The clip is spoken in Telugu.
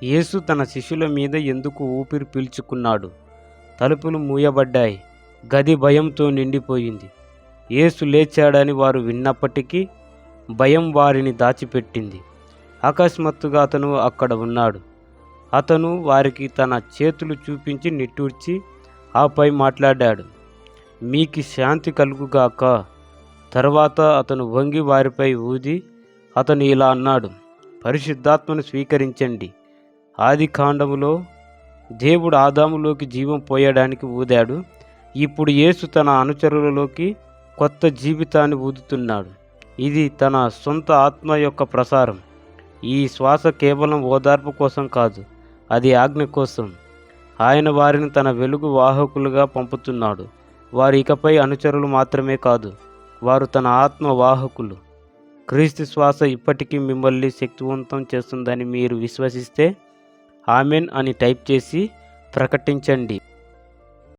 యేసు తన శిష్యుల మీద ఎందుకు ఊపిరి పీల్చుకున్నాడు? తలుపులు మూయబడ్డాయి. గది భయంతో నిండిపోయింది. యేసు లేచాడని వారు విన్నప్పటికీ భయం వారిని దాచిపెట్టింది. అకస్మాత్తుగా అతను అక్కడ ఉన్నాడు. అతను వారికి తన చేతులు చూపించి నిట్టూర్చి ఆపై మాట్లాడాడు. మీకు శాంతి కలుగుగాక. తర్వాత అతను వంగి వారిపై ఊది అతను ఇలా అన్నాడు, పరిశుద్ధాత్మను స్వీకరించండి. ఆది కాండములో దేవుడు ఆదాములోకి జీవం పోయడానికి ఊదాడు. ఇప్పుడు యేసు తన అనుచరులలోకి కొత్త జీవితాన్ని ఊదుతున్నాడు. ఇది తన సొంత ఆత్మ యొక్క ప్రసారం. ఈ శ్వాస కేవలం ఓదార్పు కోసం కాదు, అది ఆజ్ఞ కోసం. ఆయన వారిని తన వెలుగు వాహకులుగా పంపుతున్నాడు. వారు ఇకపై అనుచరులు మాత్రమే కాదు, వారు తన ఆత్మ వాహకులు. క్రీస్తు శ్వాస ఇప్పటికీ మిమ్మల్ని శక్తివంతం చేస్తుందని మీరు విశ్వసిస్తే ఆమెన్ అని టైప్ చేసి ప్రకటించండి.